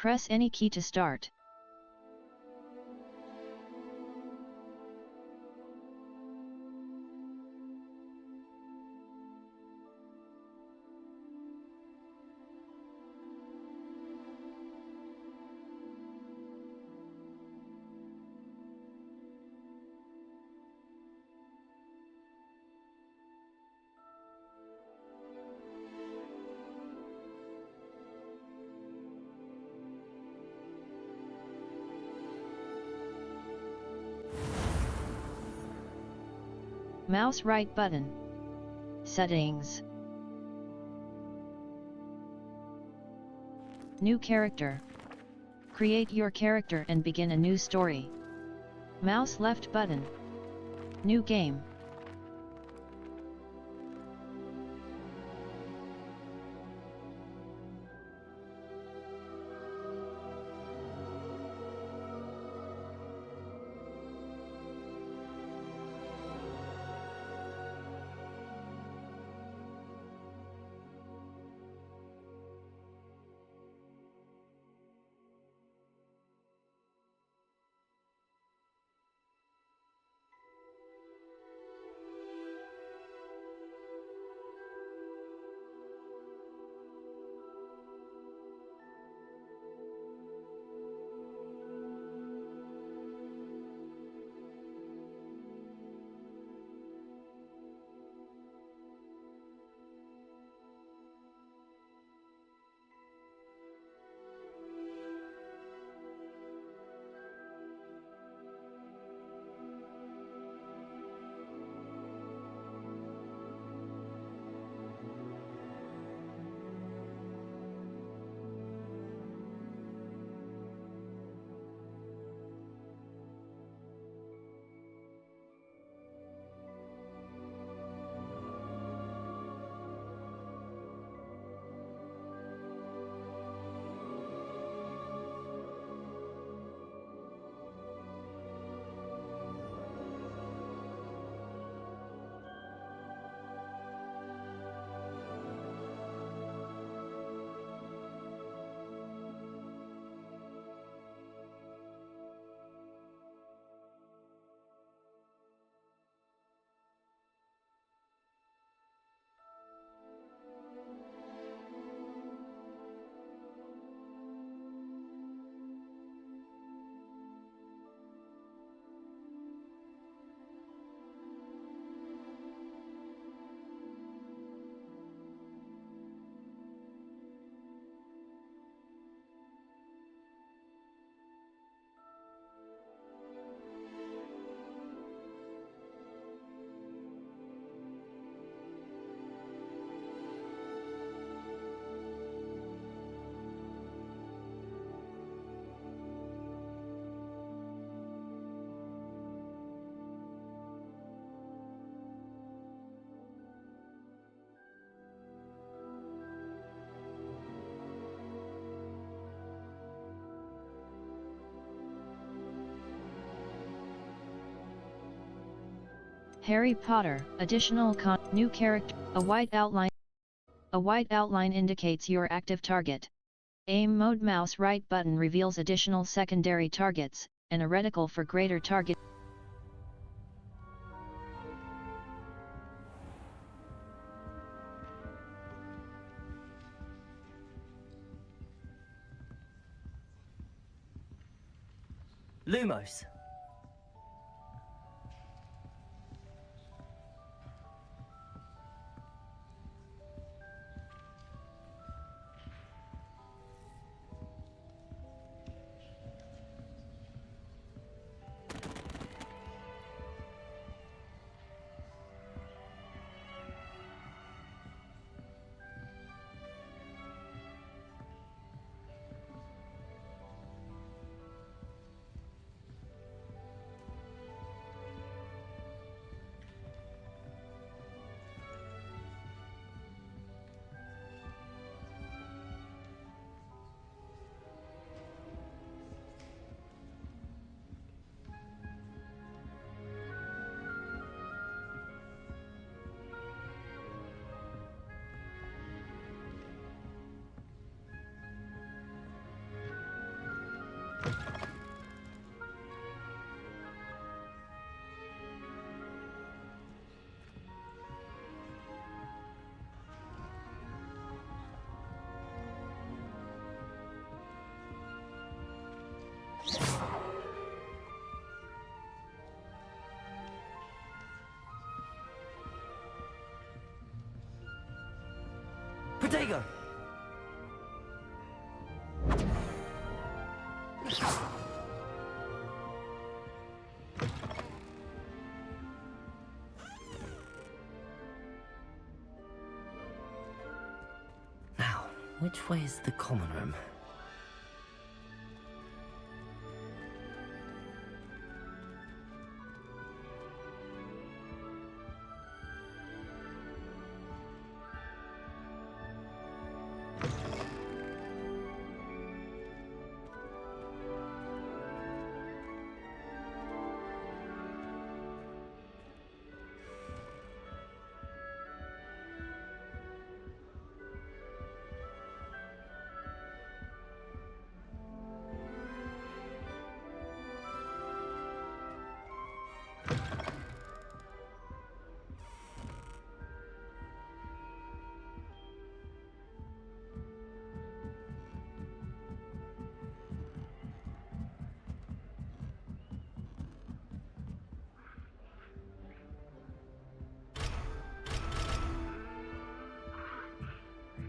Press any key to start. Mouse right button. Settings. New character. Create your character and begin a new story. Mouse left button. New game. Harry Potter, additional new character, a white outline. A white outline indicates your active target. Aim mode mouse right button reveals additional secondary targets, and a reticle for greater target. Lumos. Potato! Now, which way is the common room?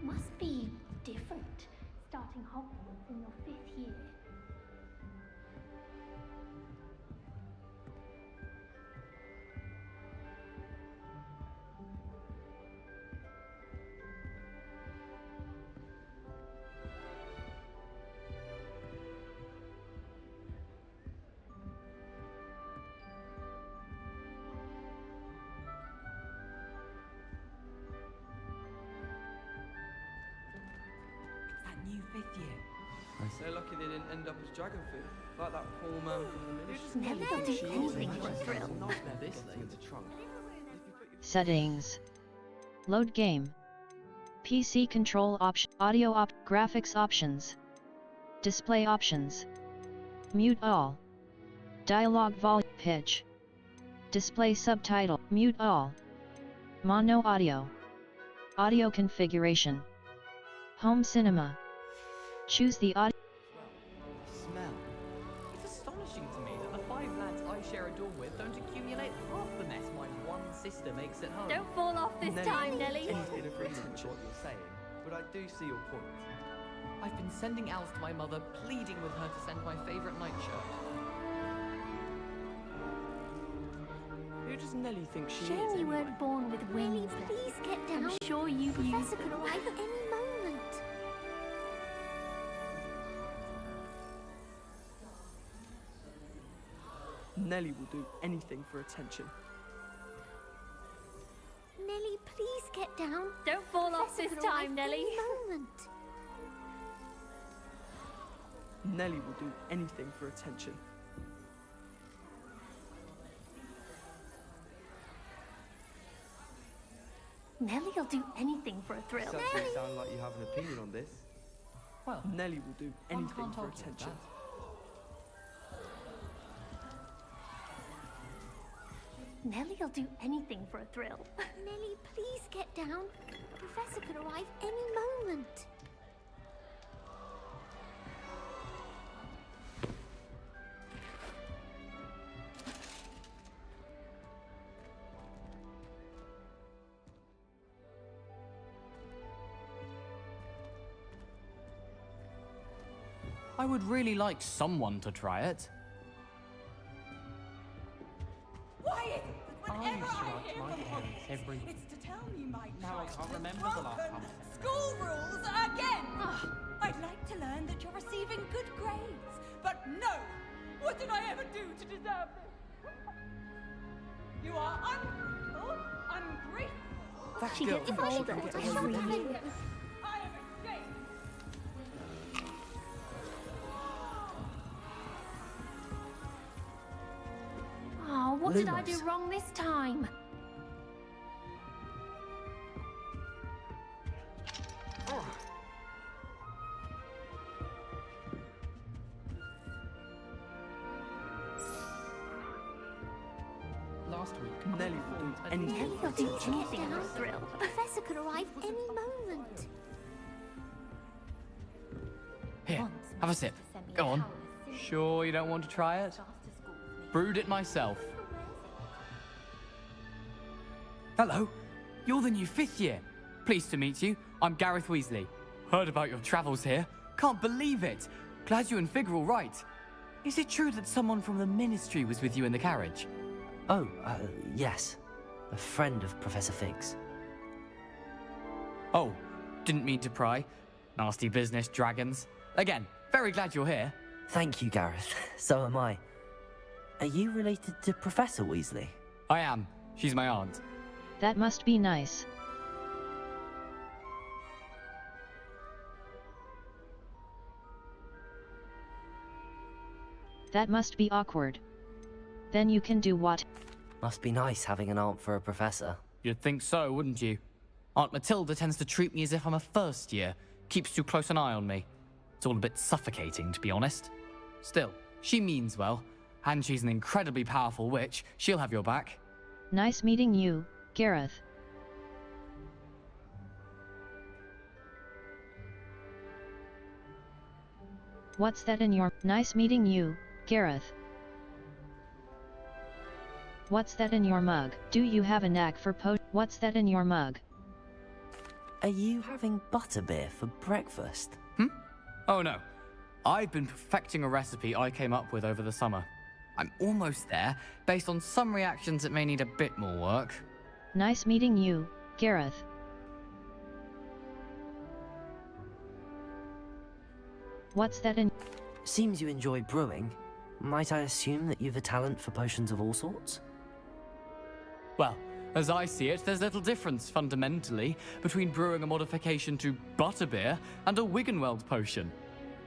Must be different, starting Hogwarts in your 5th year. New 5th year. They're lucky they didn't end up as dragon food, like that poor man from the ministry. Never do anything for a thrill. Settings. Load game. PC control option. Audio graphics options. Display options. Mute all. Dialogue volume. Pitch. Display subtitle. Mute all. Mono audio. Audio configuration. Home cinema. Choose the audio. Smell. It's astonishing to me that the 5 lads I share a dorm with don't accumulate half the mess my one sister makes at home. Don't fall off this time, Nelly. Anything agrees with what you're saying, but I do see your point. I've been sending owls to my mother, pleading with her to send my favourite nightshirt. Who does Nelly think she Shame is you anyway? weren't born with wings. Please get down. I'm sure you've used could arrive at any moment. Nelly will do anything for attention. Nelly, please get down. Don't fall off this time, Nelly. Moment. Nelly will do anything for attention. Nelly'll do anything for a thrill. Doesn't sound like you have an opinion on this. Well, Nelly will do one anything can't for alter attention. that. Nelly'll do anything for a thrill. Nelly, please get down. Professor could arrive any moment. I would really like someone to try it. Why is it that I whenever used to I write hear my from parents Hogwarts, every week. it's to tell me my Now I child can't has remember the last broken time I said school rules again. I'd like to learn that you're receiving good grades, but no! What did I ever do to deserve this? You are ungrateful, ungrateful. She gets older. Every year. I am ashamed. Oh, what did I do wrong this time? Last week, Nelly will do anything Nelly for will do attention. anything for a thrill. The professor could arrive any moment. Here, have a sip. Go on. Sure you don't want to try it? Brewed it myself. Hello, you're the new 5th year. Pleased to meet you. I'm Gareth Weasley. Heard about your travels here. Can't believe it. Glad you and Fig are all right. Is it true that someone from the Ministry was with you in the carriage? Oh, yes. A friend of Professor Fig's. Oh, didn't mean to pry. Nasty business, dragons. Again, very glad you're here. Thank you, Gareth. So am I. Are you related to Professor Weasley? I am. She's my aunt. That must be nice. That must be awkward. Then you can do what? Must be nice having an aunt for a professor. You'd think so, wouldn't you? Aunt Matilda tends to treat me as if I'm a first year. Keeps too close an eye on me. It's all a bit suffocating, to be honest. Still, she means well. And she's an incredibly powerful witch. She'll have your back. Nice meeting you, Gareth. What's that in your... Nice meeting you, Gareth. What's that in your mug? Do you have a knack for What's that in your mug? Are you having butterbeer for breakfast? Oh no. I've been perfecting a recipe I came up with over the summer. I'm almost there. Based on some reactions, it may need a bit more work. Nice meeting you, Gareth. What's that in... Seems you enjoy brewing. Might I assume that you've a talent for potions of all sorts? Well, as I see it, there's little difference, fundamentally, between brewing a modification to butterbeer and a Wiggenweld potion.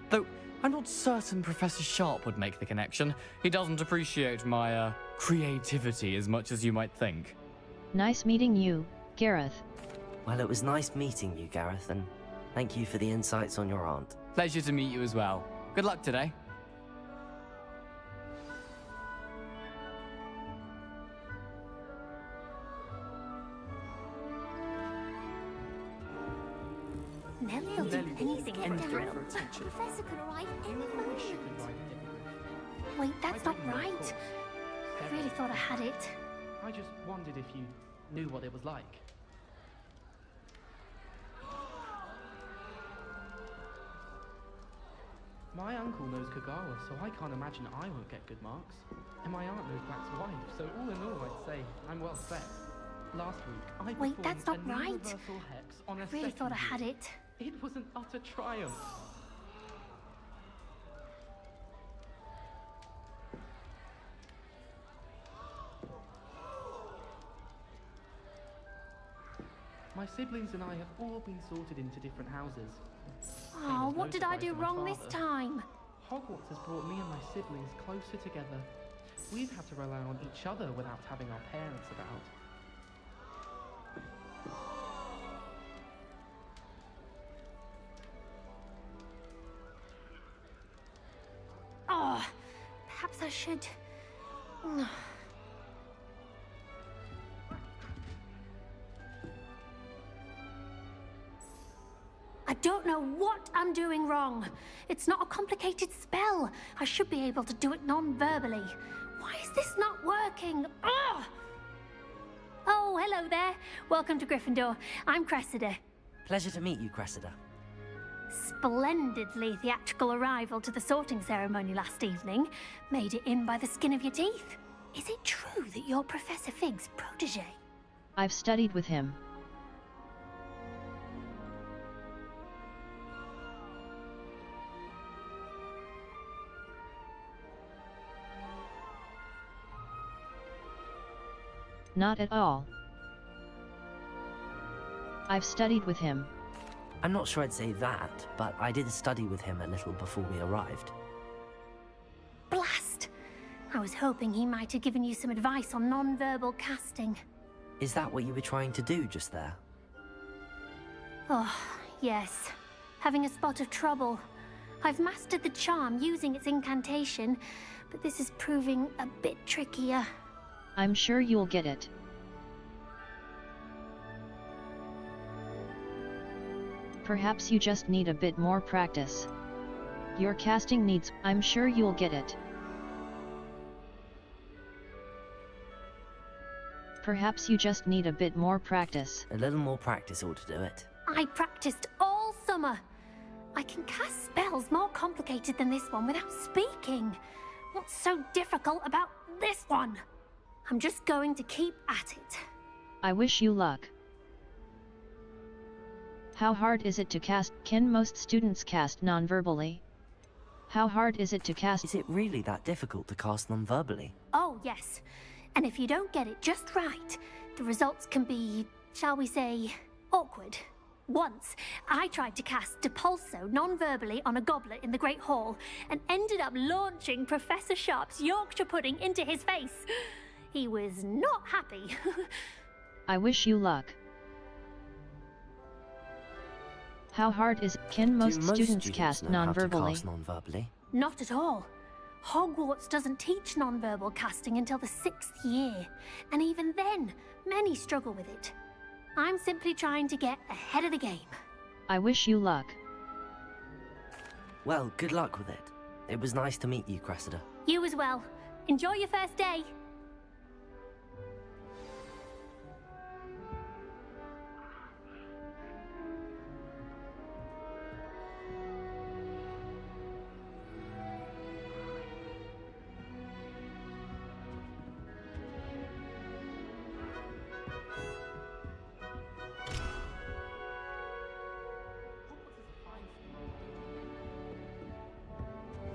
Though, I'm not certain Professor Sharp would make the connection. He doesn't appreciate my, creativity as much as you might think. Nice meeting you, Gareth. Well, it was nice meeting you, Gareth, and thank you for the insights on your aunt. Pleasure to meet you as well. Good luck today. Nelly'll do anything for a anything thrill. for attention. Professor could arrive any moment. She could ride it. Wait, that's I not don't know, right. Paul. I really thought I had it. I just wondered if you knew what it was like. My uncle knows Kagawa, so I can't imagine I won't get good marks. And my aunt knows Black's wife, so all in all, I'd say I'm well set. Last week, I Wait, that's performed not a new right. reversal hex on a I really thought I second had view. it. It was an utter triumph. My siblings and I have all been sorted into different houses. Oh, there's what no did I surprise do to my wrong this father. time? Hogwarts has brought me and my siblings closer together. We've had to rely on each other without having our parents about. Oh, perhaps I should... I don't know what I'm doing wrong. It's not a complicated spell. I should be able to do it non-verbally. Why is this not working? Ugh! Oh, hello there. Welcome to Gryffindor. I'm Cressida. Pleasure to meet you, Cressida. Splendidly theatrical arrival to the sorting ceremony last evening. Made it in by the skin of your teeth. Is it true that you're Professor Fig's protege? I've studied with him. Not at all. I've studied with him. I'm not sure I'd say that, but I did study with him a little before we arrived. Blast! I was hoping he might have given you some advice on non-verbal casting. Is that what you were trying to do just there? Oh, yes. Having a spot of trouble. I've mastered the charm using its incantation, but this is proving a bit trickier. I'm sure you'll get it. Perhaps you just need a bit more practice. Your casting needs... I'm sure you'll get it. Perhaps you just need a bit more practice. A little more practice ought to do it. I practiced all summer. I can cast spells more complicated than this one without speaking. What's so difficult about this one? I'm just going to keep at it. I wish you luck. How hard is it to cast? Can most students cast non-verbally? How hard is it to cast? Is it really that difficult to cast non-verbally? Oh, yes. And if you don't get it just right, the results can be, shall we say, awkward. Once, I tried to cast Depulso non-verbally on a goblet in the Great Hall and ended up launching Professor Sharp's Yorkshire pudding into his face. He was not happy. I wish you luck. How hard is it? Can most students cast know how to non-verbally? cast non-verbally? Not at all. Hogwarts doesn't teach non-verbal casting until the 6th year, and even then, many struggle with it. I'm simply trying to get ahead of the game. I wish you luck. Well, good luck with it. It was nice to meet you, Cressida. You as well. Enjoy your first day.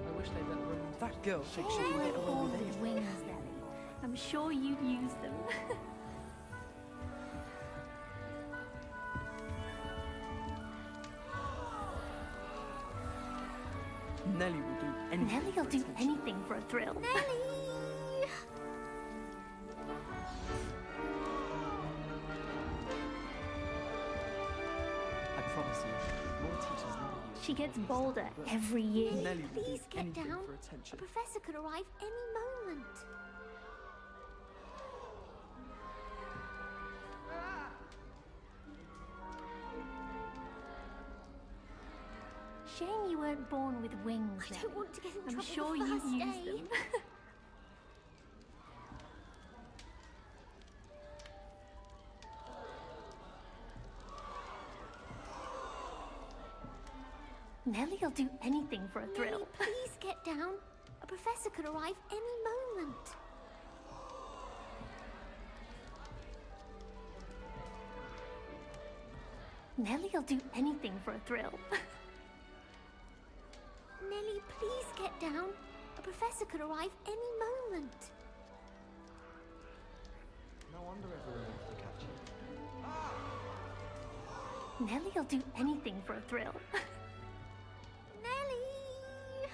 I wish they'd let room. That girl thinks she Oh, can get away all with the anything. wings, Nelly. I'm sure you'd use them. Nelly will do anything. Nelly'll for do attention. anything for a thrill. Nelly! I promise you, more teachers never use. She gets bolder every year. Nelly will Please do get anything down. for A attention. professor could arrive any moment. Shame you weren't born with wings. I don't Nelly. want to get in I'm trouble sure the you'd first use day. them. Nelly'll do anything for a thrill. Nelly, please get down. A professor could arrive any moment. Nelly'll do anything for a thrill. Nelly, please get down. A professor could arrive any moment. No wonder everyone wants to catch you. Nelly'll do anything for a thrill. Nelly!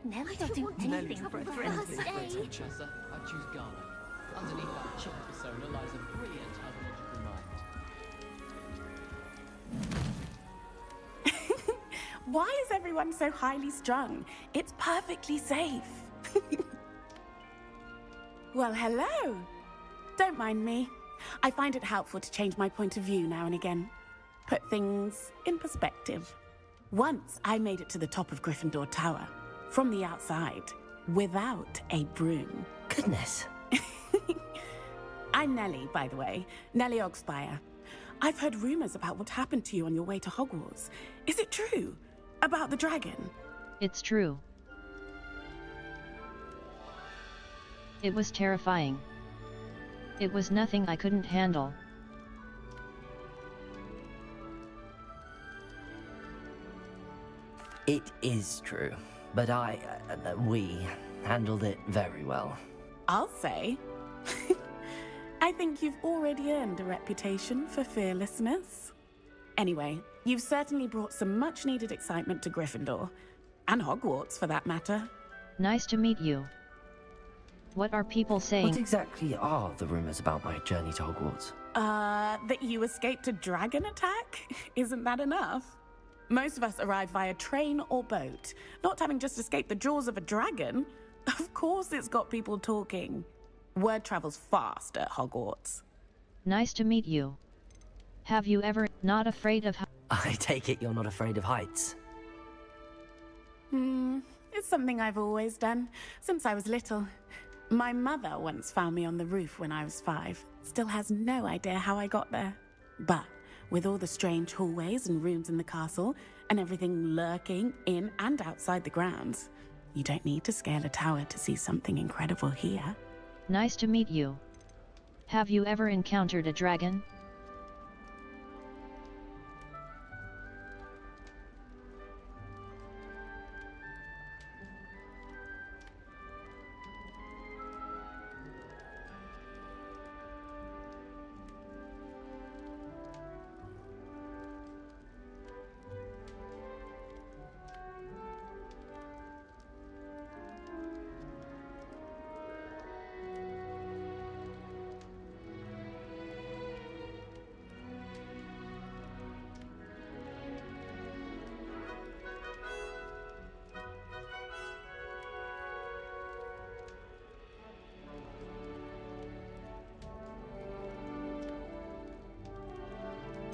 Nelly'll don't do want to get in anything for a trouble thrill. first day. Professor, I choose Garner. Underneath that chip persona lies a brilliant ideological mind. Why is everyone so highly strung? It's perfectly safe. Well, hello. Don't mind me. I find it helpful to change my point of view now and again. Put things in perspective. Once I made it to the top of Gryffindor Tower, from the outside, without a broom. Goodness. I'm Nellie, by the way. Nellie Ogspire. I've heard rumors about what happened to you on your way to Hogwarts. Is it true? About the dragon? It's true. It was terrifying. It was nothing I couldn't handle. It is true, but we handled it very well. I'll say. I think you've already earned a reputation for fearlessness. Anyway, you've certainly brought some much-needed excitement to Gryffindor. And Hogwarts, for that matter. Nice to meet you. What are people What saying? exactly are the rumors about my journey to Hogwarts? That you escaped a dragon attack? Isn't that enough? Most of us arrive via train or boat, not having just escaped the jaws of a dragon. Of course it's got people talking. Word travels fast at Hogwarts. Nice to meet you. Have you ever not afraid of I take it you're not afraid of heights. It's something I've always done, since I was little. My mother once found me on the roof when I was 5. Still has no idea how I got there. But with all the strange hallways and rooms in the castle, and everything lurking in and outside the grounds, you don't need to scale a tower to see something incredible here. Nice to meet you. Have you ever encountered a dragon?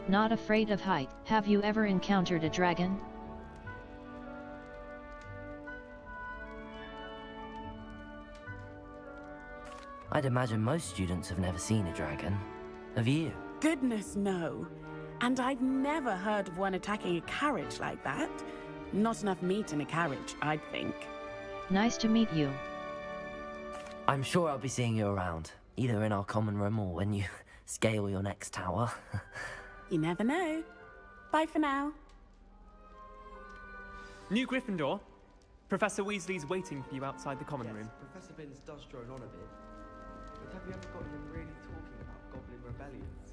Not afraid of height. Have you ever encountered a dragon? I'd imagine most students have never seen a dragon. Have you? Goodness, no. And I've never heard of one attacking a carriage like that. Not enough meat in a carriage, I'd think. Nice to meet you. I'm sure I'll be seeing you around, either in our common room or when you scale your next tower. You never know. Bye for now. New Gryffindor. Professor Weasley's waiting for you outside the common room. Professor Binns does drone on a bit. But have you ever got him really talking about goblin rebellions?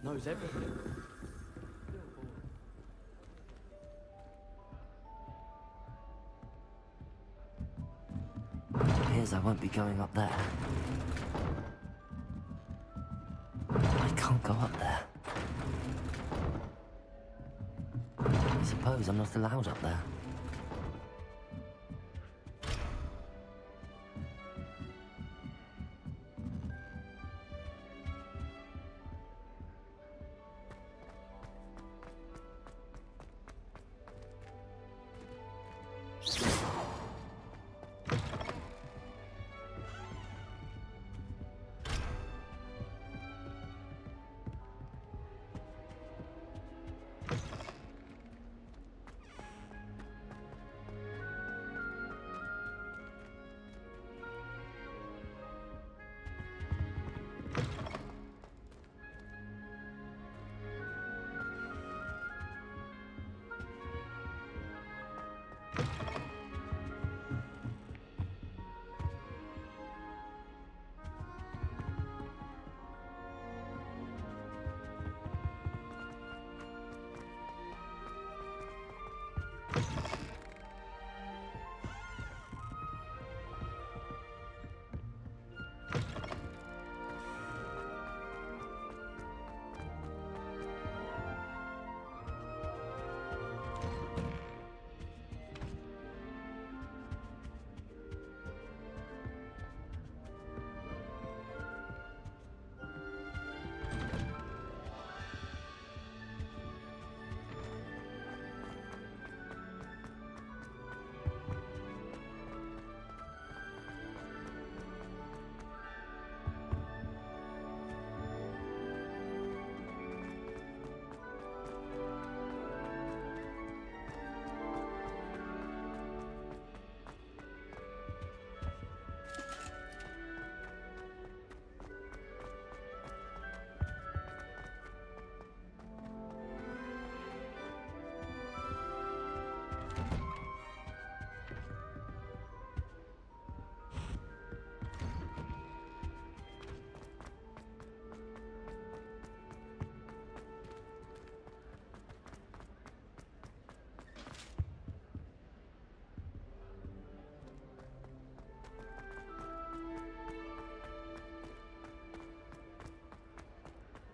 Knows everything. Appears I won't be going up there. I can't go up there. I suppose I'm not allowed up there.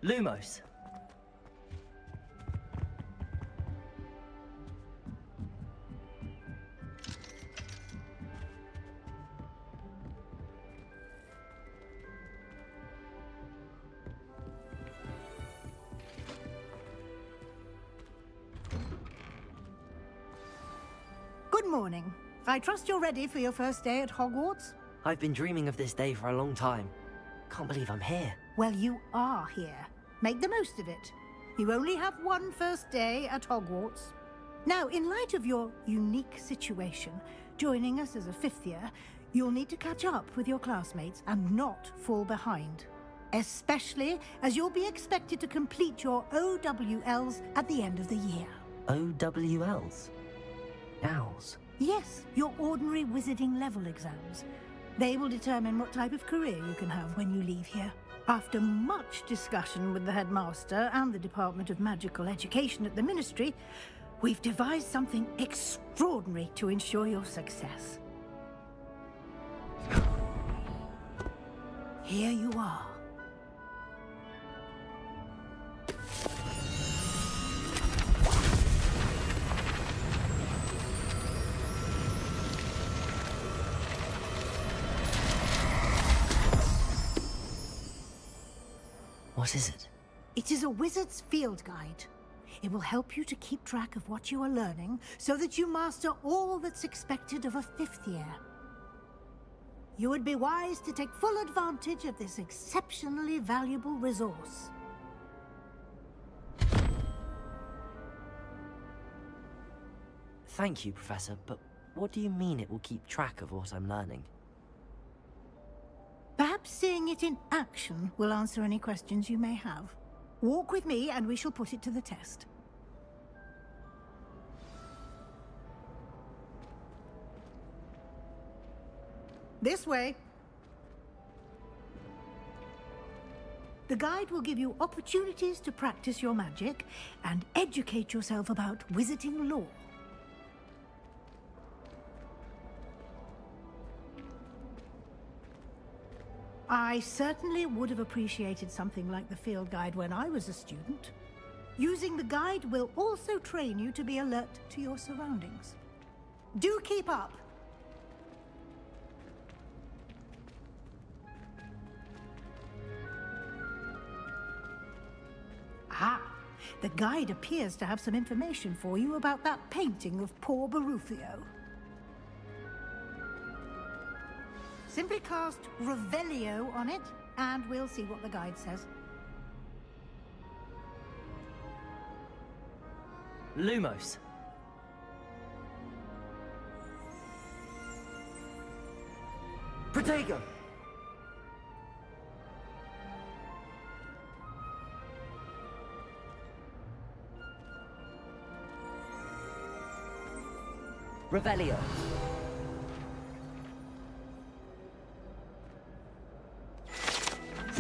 Lumos. morning. I trust you're ready for your first day at Hogwarts? I've been dreaming of this day for a long time. Can't believe I'm here. Well, you are here. Make the most of it. You only have one first day at Hogwarts. Now, in light of your unique situation, joining us as a fifth year, you'll need to catch up with your classmates and not fall behind. Especially as you'll be expected to complete your OWLs at the end of the year. OWLs? Owls? Yes, your ordinary wizarding level exams. They will determine what type of career you can have when you leave here. After much discussion with the headmaster and the Department of Magical Education at the Ministry, we've devised something extraordinary to ensure your success. Here you are. What is it? It is a wizard's field guide. It will help you to keep track of what you are learning so that you master all that's expected of a fifth year. You would be wise to take full advantage of this exceptionally valuable resource. Thank you, Professor, but what do you mean it will keep track of what I'm learning? Perhaps seeing it in action will answer any questions you may have. Walk with me and we shall put it to the test. This way. The guide will give you opportunities to practice your magic and educate yourself about wizarding lore. I certainly would have appreciated something like the field guide when I was a student. Using the guide will also train you to be alert to your surroundings. Do keep up! Ah, the guide appears to have some information for you about that painting of poor Barufio. Simply cast Revelio on it, and we'll see what the guide says. Lumos. Protego. Revelio.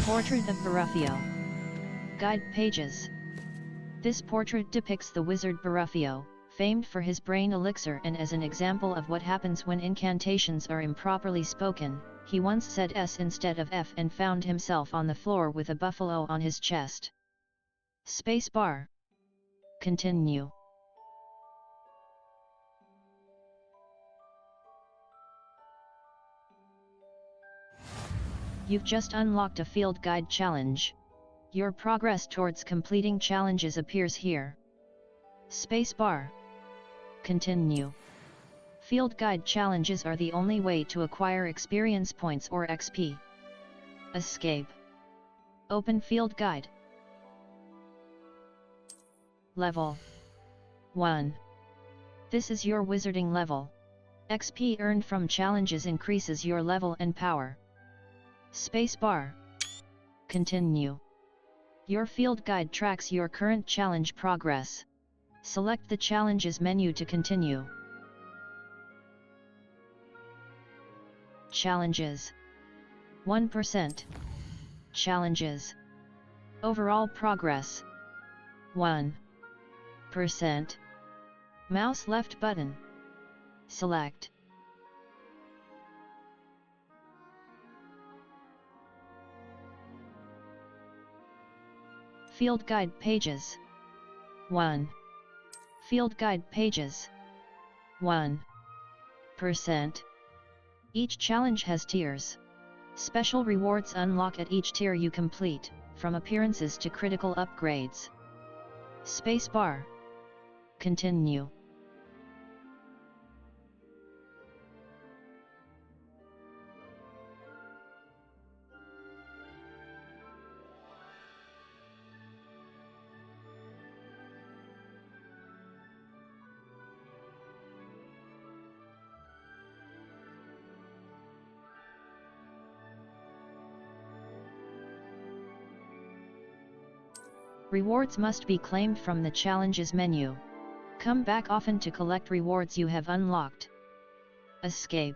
Portrait of Barufio. Guide pages. This portrait depicts the wizard Barufio, famed for his brain elixir, and as an example of what happens when incantations are improperly spoken. He once said S instead of F and found himself on the floor with a buffalo on his chest. Spacebar. Continue. You've just unlocked a field guide challenge. Your progress towards completing challenges appears here. Spacebar. Continue. Field guide challenges are the only way to acquire experience points or XP. Escape. Open field guide. Level 1. This is your wizarding level. XP earned from challenges increases your level and power. Spacebar. Continue. Your field guide tracks your current challenge progress. Select the challenges menu to continue. Challenges. 1%. Challenges. Overall progress. 1%. Mouse left button. Select. Field guide pages. 1. Field guide pages. 1%. Each challenge has tiers. Special rewards unlock at each tier you complete, from appearances to critical upgrades. Spacebar. Continue. Rewards must be claimed from the challenges menu. Come back often to collect rewards you have unlocked. Escape.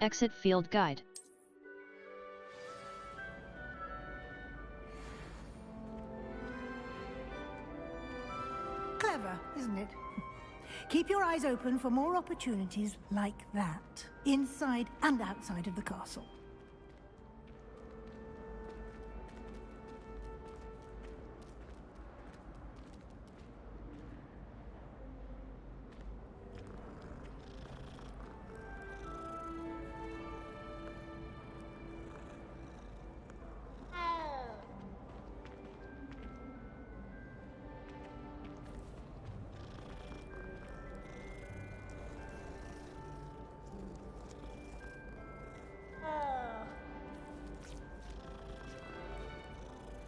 Exit field guide. Clever, isn't it? Keep your eyes open for more opportunities like that, inside and outside of the castle.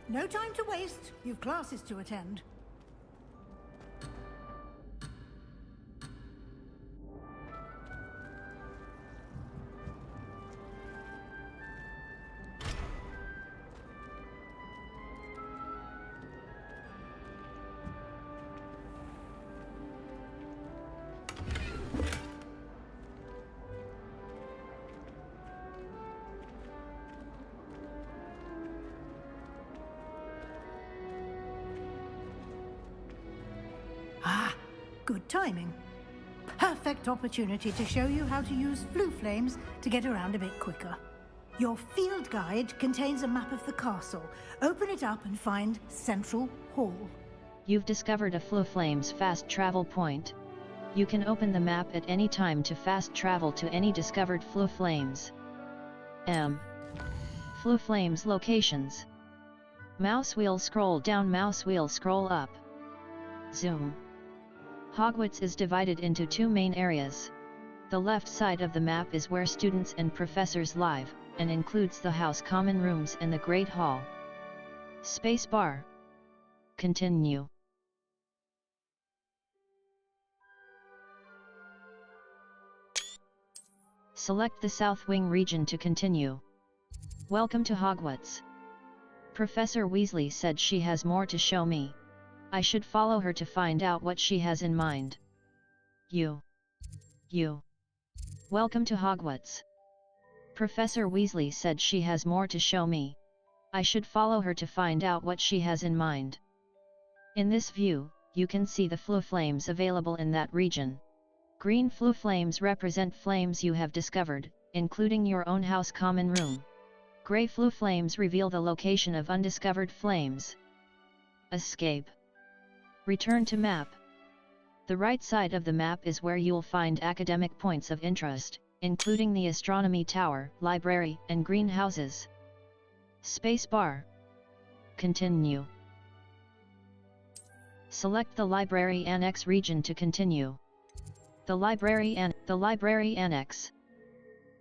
No time to waste. You've classes to attend. Good timing. Perfect opportunity to show you how to use flue flames to get around a bit quicker. Your field guide contains a map of the castle. Open it up and find Central Hall. You've discovered a flue flames fast travel point. You can open the map at any time to fast travel to any discovered flue flames. Flue flames locations. Mouse wheel scroll down, mouse wheel scroll up. Zoom. Hogwarts is divided into two main areas. The left side of the map is where students and professors live, and includes the house common rooms and the Great Hall. Space bar. Continue. Select the South Wing region to continue. Welcome to Hogwarts. Professor Weasley said she has more to show me. I should follow her to find out what she has in mind. You. Welcome to Hogwarts. Professor Weasley said she has more to show me. I should follow her to find out what she has in mind. In this view, you can see the flue flames available in that region. Green flue flames represent flames you have discovered, including your own house common room. Gray flue flames reveal the location of undiscovered flames. Escape. Return to map. The right side of the map is where you'll find academic points of interest, including the astronomy tower, library, and greenhouses. Space bar. Continue. Select the library annex region to continue. The library annex.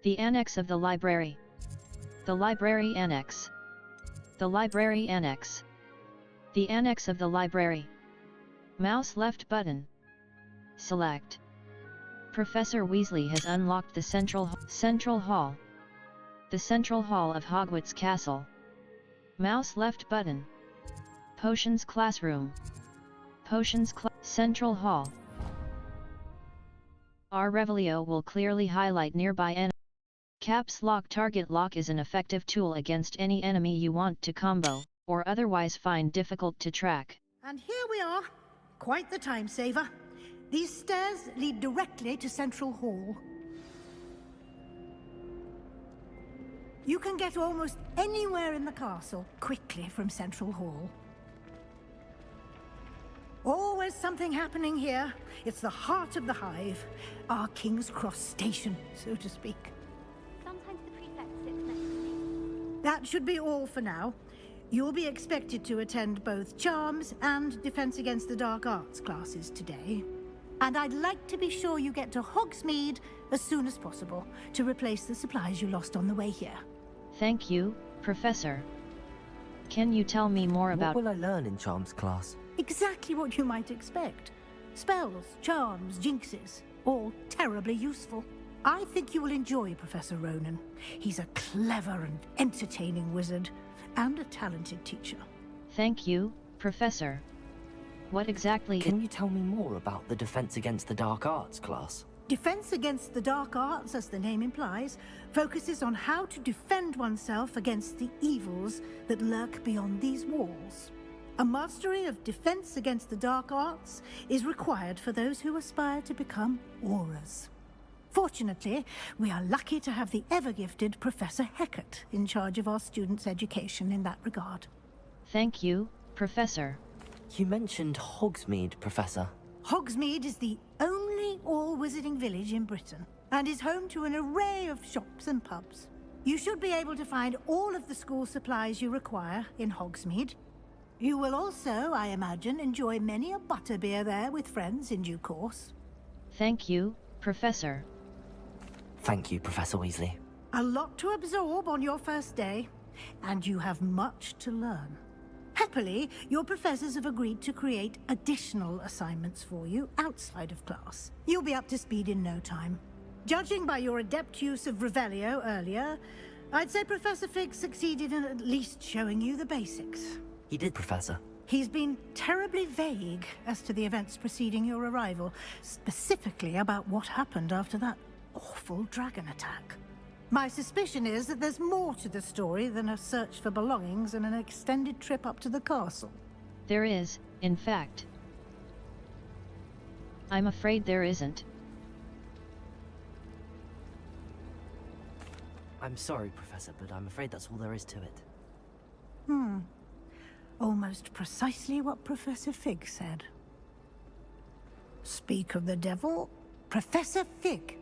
The annex of the library. The library annex. The library annex. The annex of the library. Mouse left button. Select. Professor Weasley has unlocked the Central Hall. The Central Hall of Hogwarts Castle. Mouse left button. Potions classroom. Central Hall. Our Revelio will clearly highlight nearby enemies. Caps Lock Target Lock is an effective tool against any enemy you want to combo, or otherwise find difficult to track. And here we are. Quite the time saver. These stairs lead directly to Central Hall. You can get almost anywhere in the castle quickly from Central Hall. Always something happening here. It's the heart of the hive. Our King's Cross station, so to speak. Sometimes the prefect sits next to me. That should be all for now. You'll be expected to attend both Charms and Defense Against the Dark Arts classes today. And I'd like to be sure you get to Hogsmeade as soon as possible to replace the supplies you lost on the way here. Thank you, Professor. Can you tell me more about... What will I learn in Charms class? Exactly what you might expect. Spells, charms, jinxes, all terribly useful. I think you will enjoy Professor Ronan. He's a clever and entertaining wizard, and a talented teacher. Thank you, Professor. What exactly— Can you tell me more about the Defense Against the Dark Arts class? Defense Against the Dark Arts, as the name implies, focuses on how to defend oneself against the evils that lurk beyond these walls. A mastery of Defense Against the Dark Arts is required for those who aspire to become auras. Fortunately, we are lucky to have the ever-gifted Professor Hecat in charge of our students' education in that regard. Thank you, Professor. You mentioned Hogsmeade, Professor. Hogsmeade is the only all-wizarding village in Britain, and is home to an array of shops and pubs. You should be able to find all of the school supplies you require in Hogsmeade. You will also, I imagine, enjoy many a butterbeer there with friends in due course. Thank you, Professor. Thank you, Professor Weasley. A lot to absorb on your first day, and you have much to learn. Happily, your professors have agreed to create additional assignments for you outside of class. You'll be up to speed in no time. Judging by your adept use of Revelio earlier, I'd say Professor Fig succeeded in at least showing you the basics. He did, Professor. He's been terribly vague as to the events preceding your arrival, specifically about what happened after that awful dragon attack. My suspicion is that there's more to the story than a search for belongings and an extended trip up to the castle. There is, in fact. I'm afraid there isn't. I'm sorry, Professor, but I'm afraid that's all there is to it. Almost precisely what Professor Fig said. Speak of the devil, Professor Fig.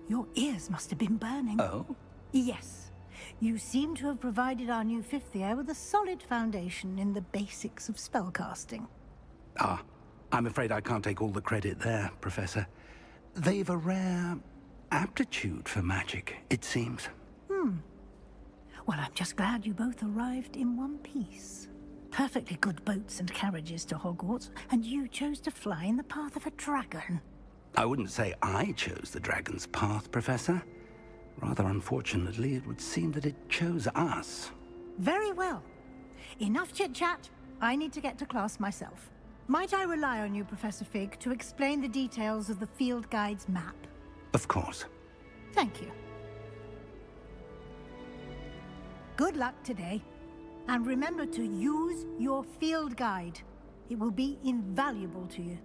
Your ears must have been burning. Oh? Yes. You seem to have provided our new fifth year with a solid foundation in the basics of spellcasting. Ah, I'm afraid I can't take all the credit there, Professor. They've a rare aptitude for magic, it seems. Well, I'm just glad you both arrived in one piece. Perfectly good boats and carriages to Hogwarts, and you chose to fly in the path of a dragon. I wouldn't say I chose the dragon's path, Professor. Rather unfortunately, it would seem that it chose us. Very well. Enough chit-chat. I need to get to class myself. Might I rely on you, Professor Fig, to explain the details of the field guide's map? Of course. Thank you. Good luck today. And remember to use your field guide. It will be invaluable to you.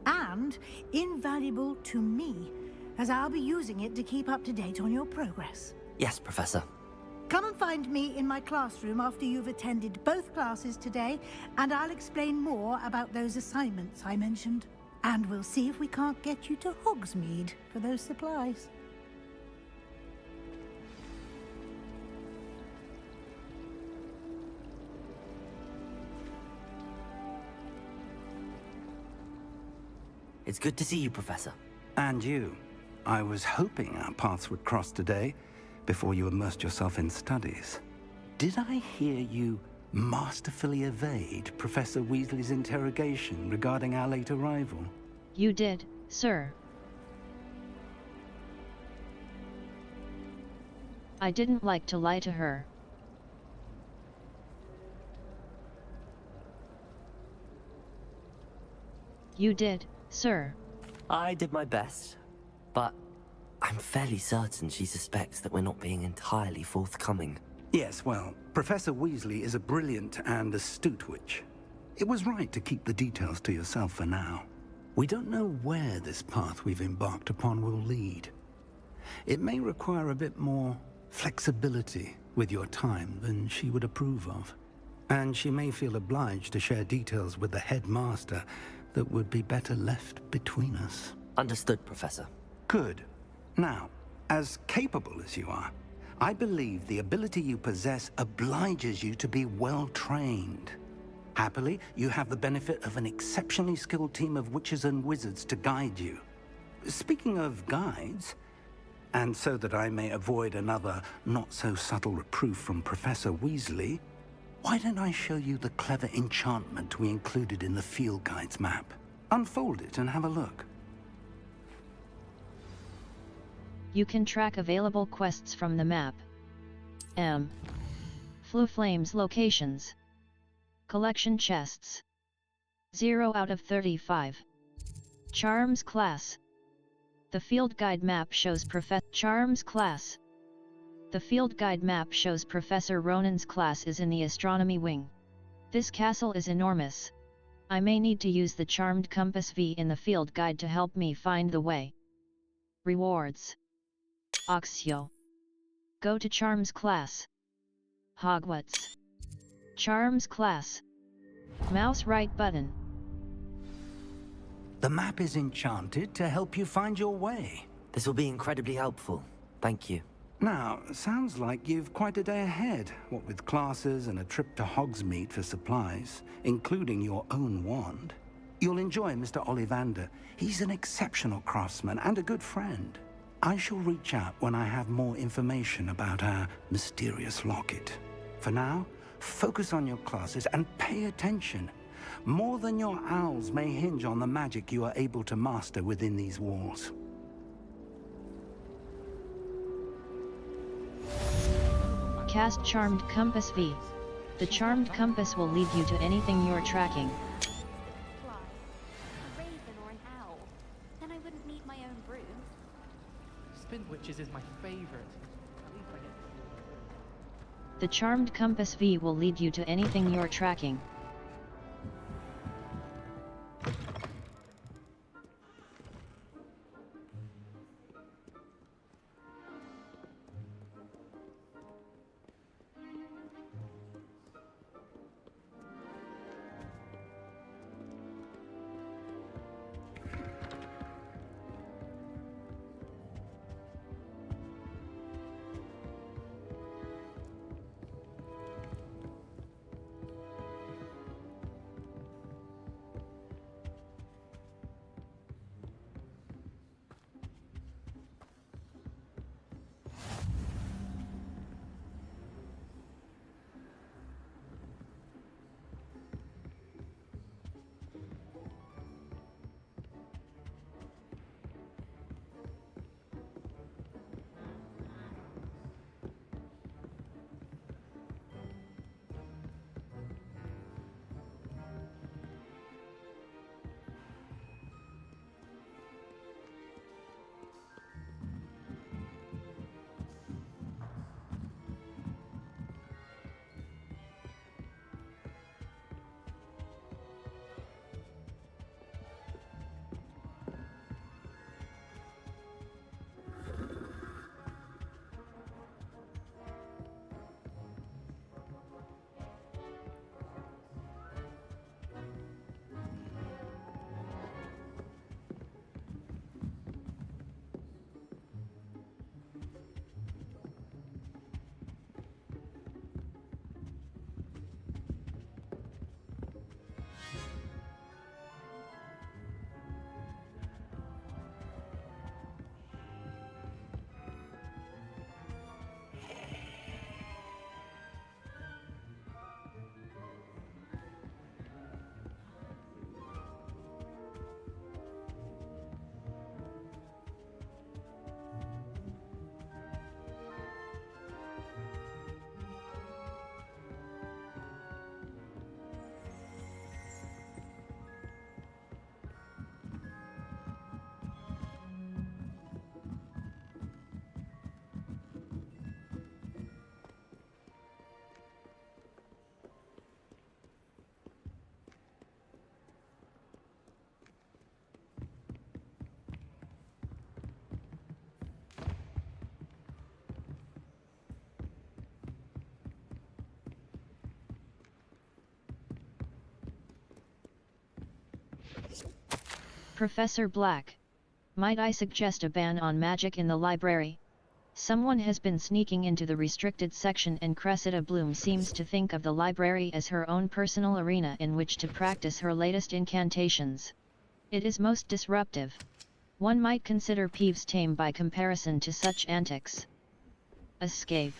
And invaluable to me, as I'll be using it to keep up to date on your progress. Yes, Professor. Come and find me in my classroom after you've attended both classes today, and I'll explain more about those assignments I mentioned. And we'll see if we can't get you to Hogsmeade for those supplies. It's good to see you, Professor. And you. I was hoping our paths would cross today, before you immersed yourself in studies. Did I hear you masterfully evade Professor Weasley's interrogation regarding our late arrival? You did, sir. I didn't like to lie to her. You did, sir. I did my best, but I'm fairly certain she suspects that we're not being entirely forthcoming. Yes, well, Professor Weasley is a brilliant and astute witch. It was right to keep the details to yourself for now. We don't know where this path we've embarked upon will lead. It may require a bit more flexibility with your time than she would approve of. And she may feel obliged to share details with the headmaster that would be better left between us. Understood, Professor. Good. Now, as capable as you are, I believe the ability you possess obliges you to be well-trained. Happily, you have the benefit of an exceptionally skilled team of witches and wizards to guide you. Speaking of guides, and so that I may avoid another not-so-subtle reproof from Professor Weasley, why don't I show you the clever enchantment we included in the field guide's map? Unfold it and have a look. You can track available quests from the map. Floo Flame's locations. Collection chests. 0 out of 35. Charms class. The field guide map shows Charms class. The field guide map shows Professor Ronan's class is in the astronomy wing. This castle is enormous. I may need to use the charmed compass V in the field guide to help me find the way. Rewards. Oxio. Go to Charms class. Hogwarts. Charms class. Mouse right button. The map is enchanted to help you find your way. This will be incredibly helpful. Thank you. Now, sounds like you've quite a day ahead, what with classes and a trip to Hogsmeade for supplies, including your own wand. You'll enjoy Mr. Ollivander. He's an exceptional craftsman and a good friend. I shall reach out when I have more information about our mysterious locket. For now, focus on your classes and pay attention. More than your owls may hinge on the magic you are able to master within these walls. Cast Charmed Compass V. The Charmed Compass will lead you to anything you're tracking. Fly, a raven or an owl. Then I wouldn't need my own broom. Spin witches is my favorite. At least I get. The Charmed Compass V will lead you to anything you're tracking. Professor Black. Might I suggest a ban on magic in the library? Someone has been sneaking into the restricted section and Cressida Bloom seems to think of the library as her own personal arena in which to practice her latest incantations. It is most disruptive. One might consider Peeves tame by comparison to such antics. Escape.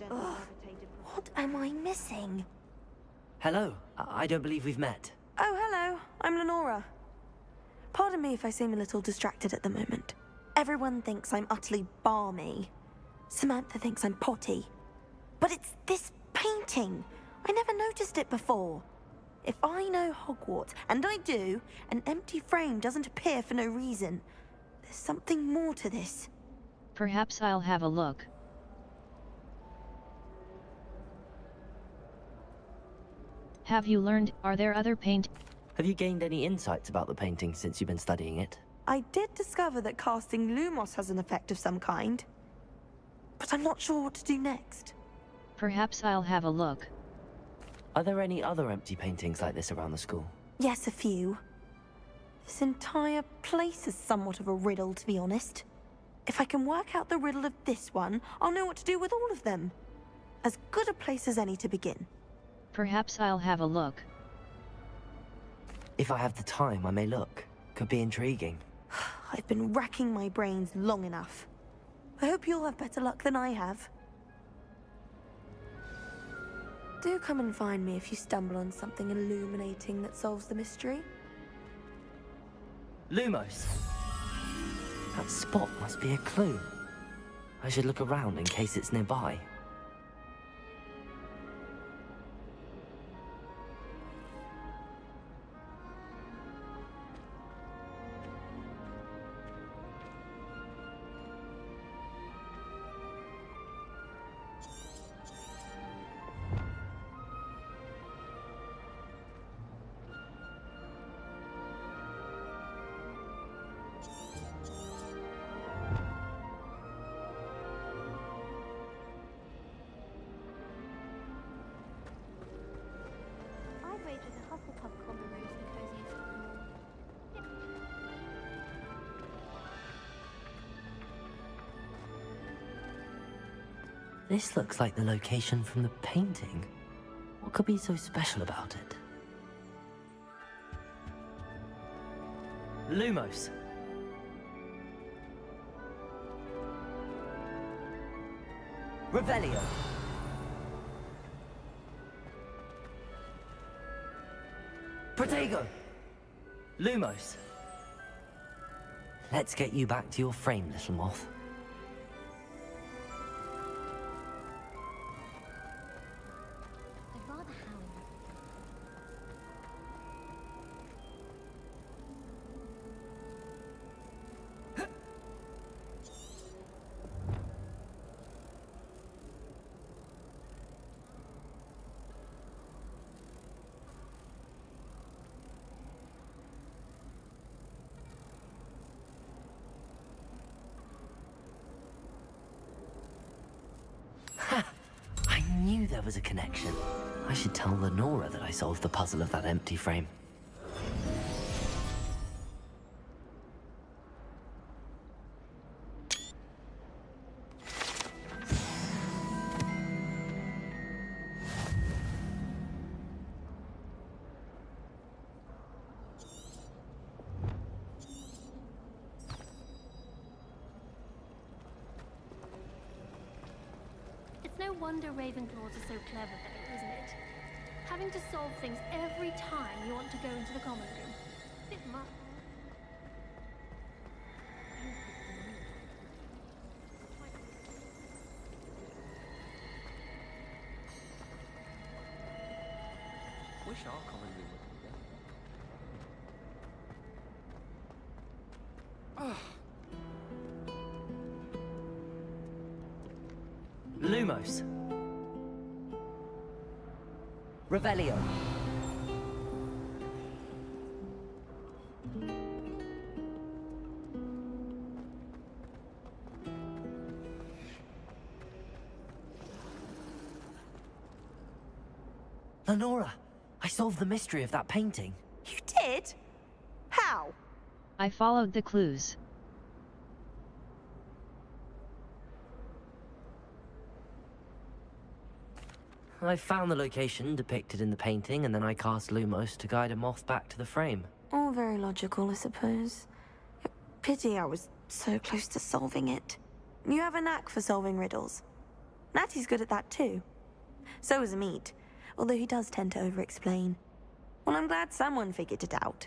What am I missing? Hello. I don't believe we've met. Oh, hello. I'm Lenora. Pardon me if I seem a little distracted at the moment. Everyone thinks I'm utterly balmy. Samantha thinks I'm potty. But it's this painting. I never noticed it before. If I know Hogwarts, and I do, an empty frame doesn't appear for no reason. There's something more to this. Perhaps I'll have a look. Have you learned, are there other Have you gained any insights about the painting since you've been studying it? I did discover that casting Lumos has an effect of some kind. But I'm not sure what to do next. Perhaps I'll have a look. Are there any other empty paintings like this around the school? Yes, a few. This entire place is somewhat of a riddle, to be honest. If I can work out the riddle of this one, I'll know what to do with all of them. As good a place as any to begin. Perhaps I'll have a look. If I have the time, I may look. Could be intriguing. I've been racking my brains long enough. I hope you'll have better luck than I have. Do come and find me if you stumble on something illuminating that solves the mystery. Lumos! That spot must be a clue. I should look around in case it's nearby. This looks like the location from the painting. What could be so special about it? Lumos! Revelio! Protego! Lumos! Let's get you back to your frame, little moth. There was a connection. I should tell Lenora that I solved the puzzle of that empty frame. No wonder Ravenclaws are so clever though, isn't it? Having to solve things every time you want to go into the common room. Bit much. Wish our common room would be there. Lumos! Revelio! Lenora! I solved the mystery of that painting. You did? How? I followed the clues. I found the location depicted in the painting, and then I cast Lumos to guide a moth back to the frame. All very logical, I suppose. Pity I was so close to solving it. You have a knack for solving riddles. Natty's good at that too. So is Amit, although he does tend to over-explain. Well, I'm glad someone figured it out.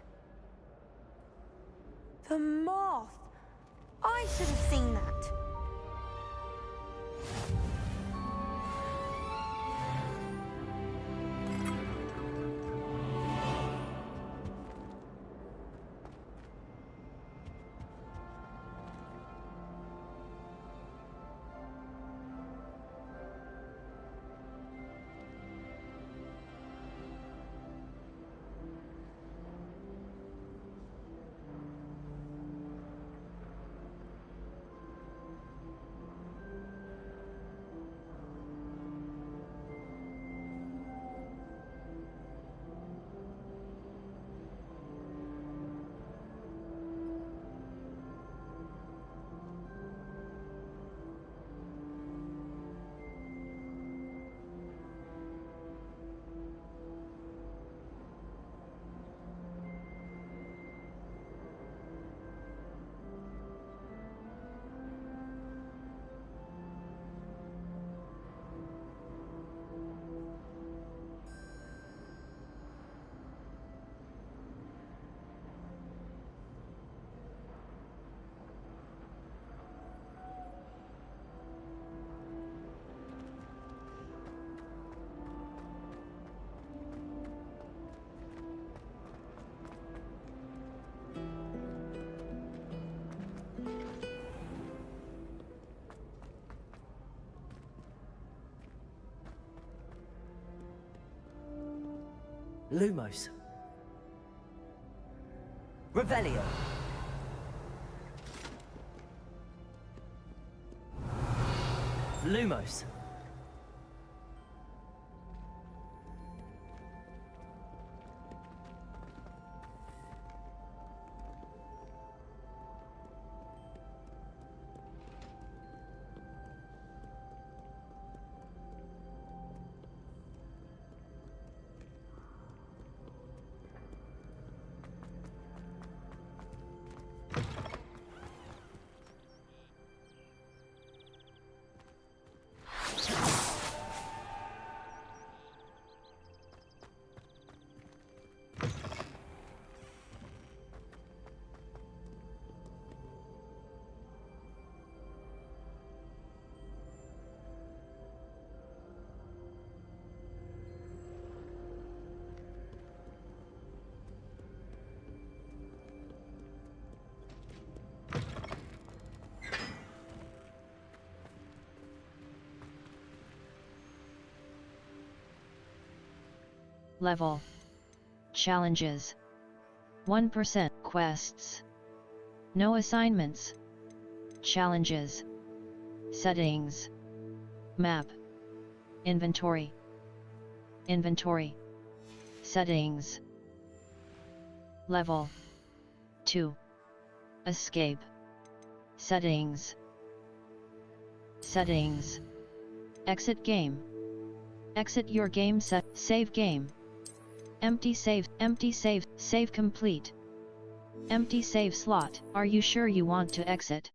The moth! I should have seen that. Lumos. Revelio. Lumos. Level. Challenges. 1% quests. No assignments. Challenges. Settings. Map. Inventory. Inventory. Settings. Level 2. Escape. Settings. Settings. Exit game. Exit your game set. Save game. Empty save. Empty save. Save complete. Empty save slot. Are you sure you want to exit?